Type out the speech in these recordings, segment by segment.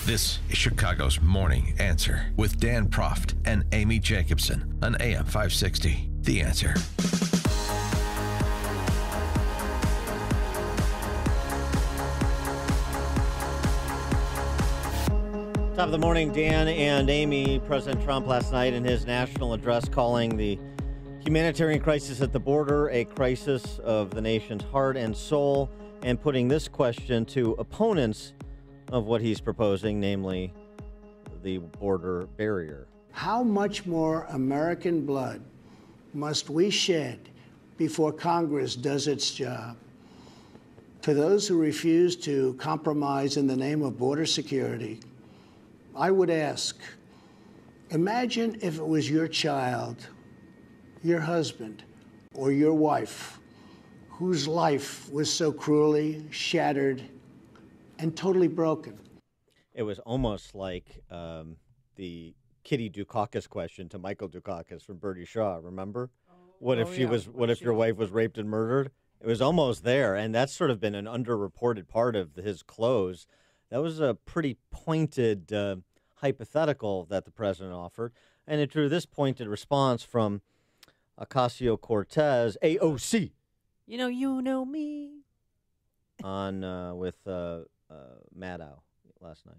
This is Chicago's Morning Answer with Dan Proft and Amy Jacobson on AM 560. The Answer. Top of the morning, Dan and Amy. President Trump last night in his national address calling the humanitarian crisis at the border a crisis of the nation's heart and soul, and putting this question to opponents of what he's proposing, namely the border barrier. How much more American blood must we shed before Congress does its job? To those who refuse to compromise in the name of border security, I would ask, imagine if it was your child, your husband, or your wife whose life was so cruelly shattered and totally broken. It was almost like the Kitty Dukakis question to Michael Dukakis from Bertie Shaw, remember? What if your wife was raped and murdered? It was almost there, and that's sort of been an underreported part of his close. That was a pretty pointed hypothetical that the president offered, and it drew this pointed response from Ocasio-Cortez, AOC. You know me. On with Maddow last night.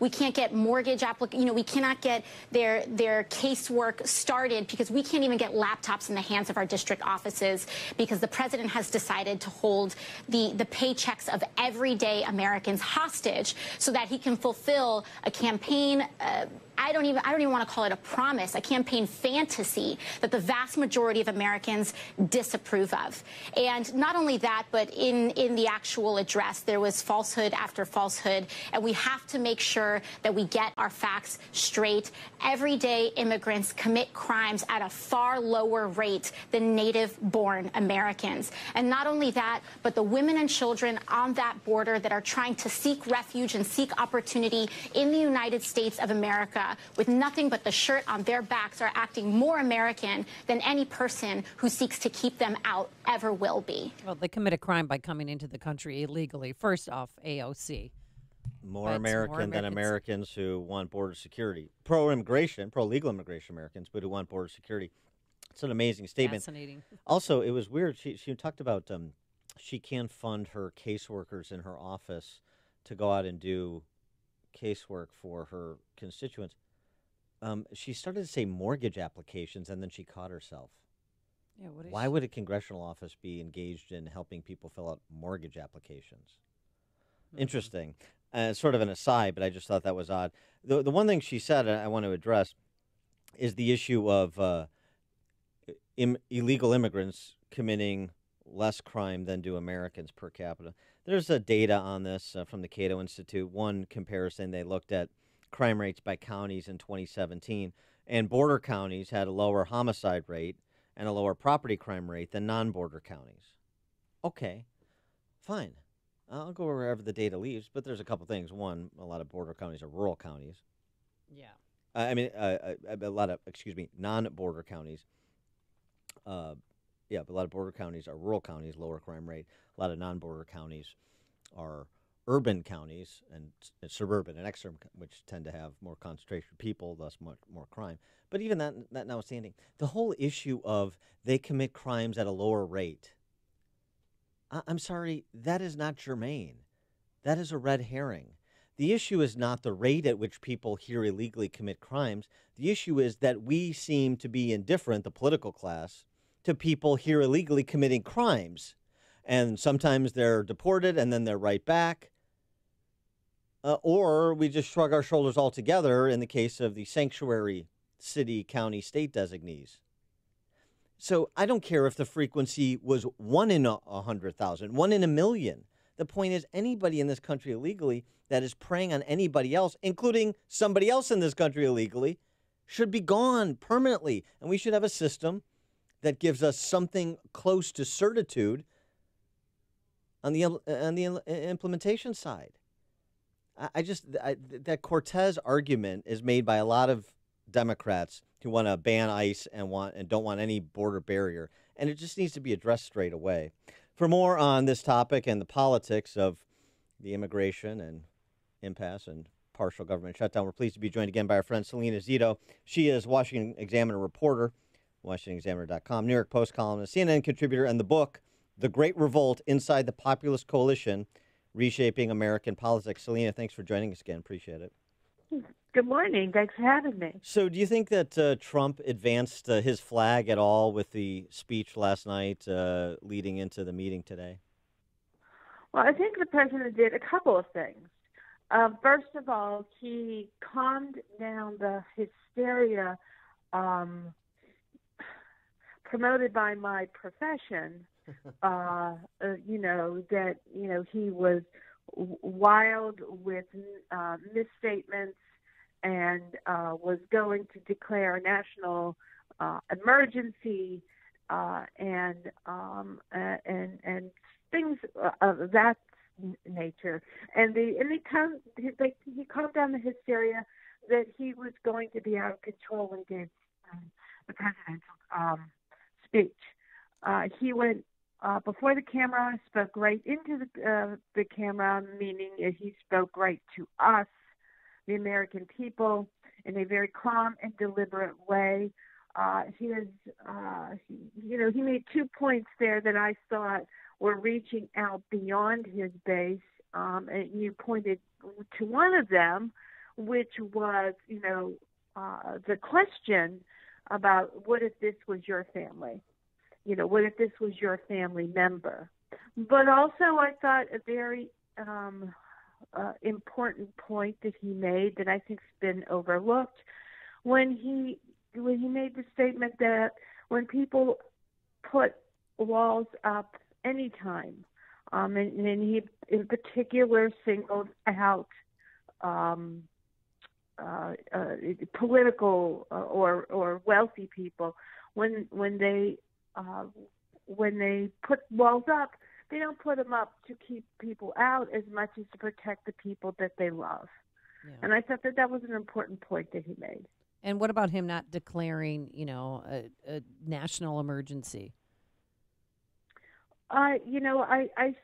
We can't get mortgage we cannot get their casework started because we can't even get laptops in the hands of our district offices because the president has decided to hold the paychecks of everyday Americans hostage so that he can fulfill a campaign. I don't even want to call it a promise, a campaign fantasy that the vast majority of Americans disapprove of. And not only that, but in the actual address, there was falsehood after falsehood. And we have to make sure that we get our facts straight. Everyday immigrants commit crimes at a far lower rate than native-born Americans. And not only that, but the women and children on that border that are trying to seek refuge and seek opportunity in the United States of America with nothing but the shirt on their backs are acting more American than any person who seeks to keep them out ever will be. Well, they commit a crime by coming into the country illegally. First off, AOC. More American than Americans who want border security. Pro-immigration, pro-legal immigration Americans, but who want border security. It's an amazing statement. Fascinating. Also, it was weird. She talked about she can fund her caseworkers in her office to go out and do casework for her constituents. She started to say mortgage applications, and then she caught herself. Yeah, Why would a congressional office be engaged in helping people fill out mortgage applications? Mm-hmm. Interesting. Sort of an aside, but I just thought that was odd. The one thing she said I want to address is the issue of illegal immigrants committing less crime than do Americans per capita. There's data on this from the Cato Institute. One comparison, they looked at crime rates by counties in 2017, and border counties had a lower homicide rate and a lower property crime rate than non-border counties. Okay, fine. I'll go wherever the data leaves, but there's a couple things. One, a lot of border counties are rural counties. Yeah. A lot of, non-border counties. But a lot of border counties are rural counties, lower crime rate. A lot of non-border counties are urban counties and suburban and exurban, which tend to have more concentration of people, thus much more crime. But even that notwithstanding, the whole issue of they commit crimes at a lower rate, I'm sorry, that is not germane. That is a red herring. The issue is not the rate at which people here illegally commit crimes. The issue is that we seem to be indifferent, the political class, to people here illegally committing crimes. And sometimes they're deported and then they're right back. Or we just shrug our shoulders altogether in the case of the sanctuary city, county, state designees. So I don't care if the frequency was 1 in 100,000, 1 in a million. The point is anybody in this country illegally that is preying on anybody else, including somebody else in this country illegally, should be gone permanently. And we should have a system that gives us something close to certitude on the implementation side. That Cortez argument is made by a lot of Democrats who want to ban ICE and don't want any border barrier, and it just needs to be addressed straight away. For more on this topic and the politics of the immigration and impasse and partial government shutdown. We're pleased to be joined again by our friend Salena Zito. She is Washington Examiner reporter, WashingtonExaminer.com, New York Post columnist, CNN contributor, and the book, The Great Revolt Inside the Populist Coalition, Reshaping American Politics. Salena, thanks for joining us again. Appreciate it. Good morning. Thanks for having me. So do you think that Trump advanced his flag at all with the speech last night leading into the meeting today? Well, I think the president did a couple of things. First of all, he calmed down the hysteria promoted by my profession, that, he was wild with misstatements and was going to declare a national emergency and things of that nature. And he calmed down the hysteria that he was going to be out of control when he gave the presidential speech. He went before the camera, spoke right into the camera, meaning he spoke right to us, the American people, in a very calm and deliberate way. He made 2 points there that I thought were reaching out beyond his base, and you pointed to one of them, which was, the question about what if this was your family? What if this was your family member? But also I thought a very important point that he made that I think's been overlooked when he made the statement that when people put walls up anytime, and he in particular singled out political or wealthy people when they put walls up, they don't put them up to keep people out as much as to protect the people that they love. Yeah. And I thought that was an important point that he made. And what about him not declaring, a national emergency? I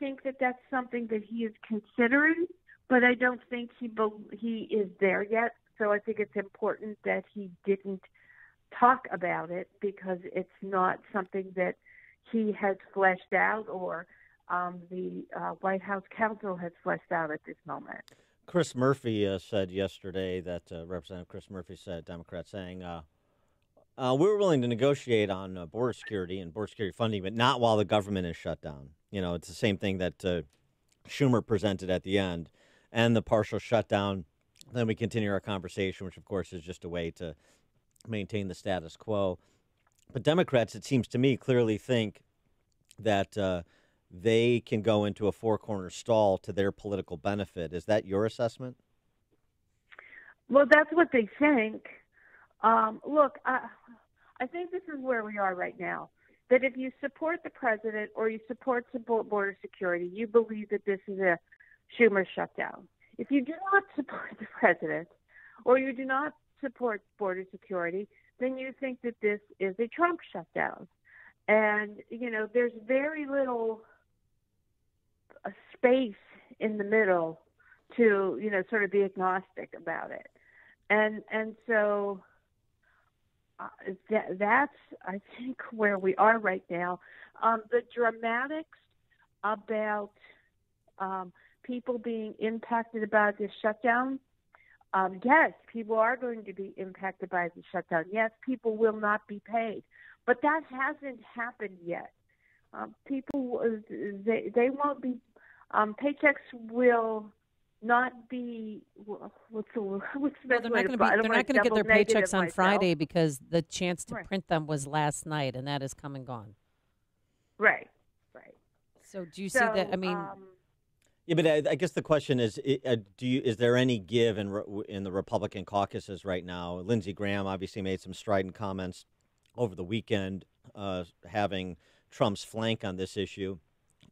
think that that's something that he is considering, but I don't think he is there yet. So I think it's important that he didn't talk about it because it's not something that he has fleshed out or the White House counsel has fleshed out at this moment. Chris Murphy said yesterday that Representative Chris Murphy said, Democrat, saying, we're willing to negotiate on border security and border security funding, but not while the government is shut down. It's the same thing that Schumer presented at the end, and the partial shutdown. Then we continue our conversation, which, of course, is just a way to maintain the status quo. But Democrats, it seems to me, clearly think that they can go into a four-corner stall to their political benefit. Is that your assessment? Well, that's what they think. Look, I think this is where we are right now, that if you support the president or you support border security, you believe that this is a Schumer shutdown. If you do not support the president or you do not support border security, then you think that this is a Trump shutdown. And, there's very little space in the middle to, sort of be agnostic about it. And so that's, I think, where we are right now. The dramatics about people being impacted by this shutdown, yes, people are going to be impacted by the shutdown. Yes, people will not be paid. But that hasn't happened yet. People, they won't be, paychecks will not be, what's the best way to put it? They're not going to get their paychecks on Friday because the chance to print them was last night, and that is come and gone. Right. So do you see that? I mean... Yeah, but I guess the question is, is there any give in the Republican caucuses right now? Lindsey Graham obviously made some strident comments over the weekend, having Trump's flank on this issue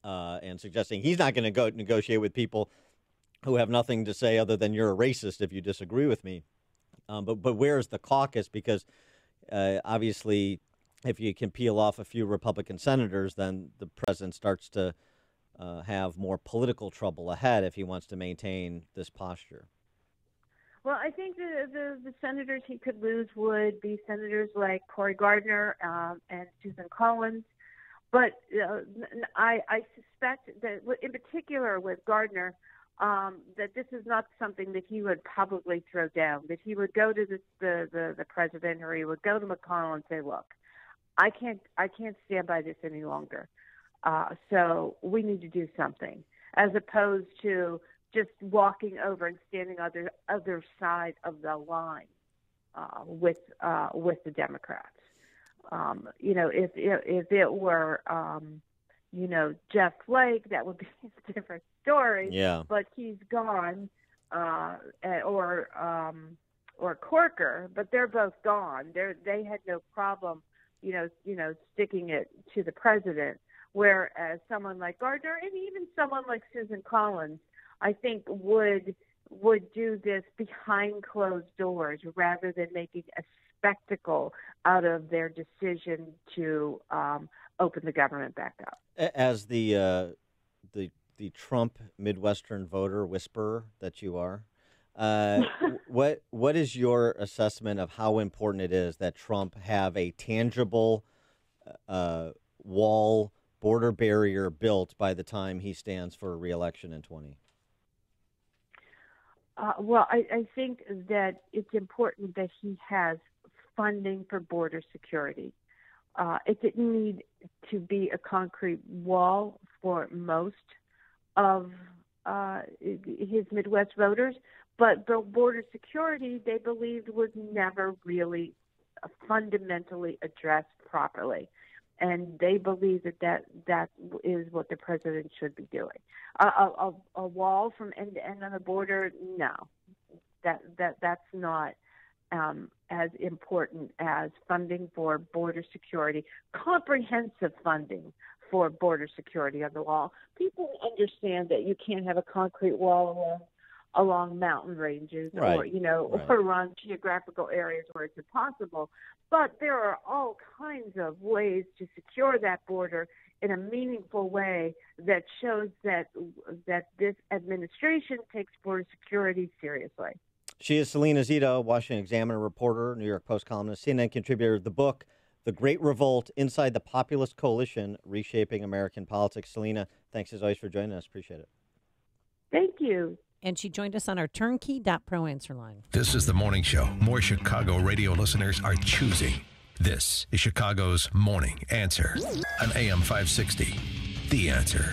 and suggesting he's not going to go negotiate with people who have nothing to say other than you're a racist if you disagree with me. But where's the caucus? Because obviously, if you can peel off a few Republican senators, then the president starts to have more political trouble ahead if he wants to maintain this posture. Well, I think the senators he could lose would be senators like Cory Gardner and Susan Collins. But I suspect that, in particular with Gardner, that this is not something that he would publicly throw down, that he would go to the president, or he would go to McConnell and say, look, I can't stand by this any longer. So we need to do something, as opposed to just walking over and standing on the other side of the line with the Democrats. If it were, Jeff Flake, that would be a different story. Yeah. But he's gone, or Corker, but they're both gone. They had no problem, sticking it to the president. Whereas someone like Gardner, and even someone like Susan Collins, I think would do this behind closed doors rather than making a spectacle out of their decision to open the government back up. As the Trump Midwestern voter whisperer that you are, what is your assessment of how important it is that Trump have a tangible wall, border barrier built by the time he stands for re-election in 20? Well, I think that it's important that he has funding for border security. It didn't need to be a concrete wall for most of his Midwest voters, but the border security, they believed, was never really fundamentally addressed properly. And they believe that is what the president should be doing. A wall from end to end on the border, no, that's not as important as funding for border security, comprehensive funding for border security on the wall. People understand that you can't have a concrete wall along mountain ranges, right, or around geographical areas where it's impossible. But there are all kinds of ways to secure that border in a meaningful way that shows that this administration takes border security seriously. She is Salena Zito, Washington Examiner reporter, New York Post columnist, CNN contributor. The book, The Great Revolt, Inside the Populist Coalition, Reshaping American Politics. Salena, thanks as always for joining us. Appreciate it. Thank you. And she joined us on our turnkey.pro answer line. This is the morning show more Chicago radio listeners are choosing. This is Chicago's Morning Answer on AM 560. The Answer.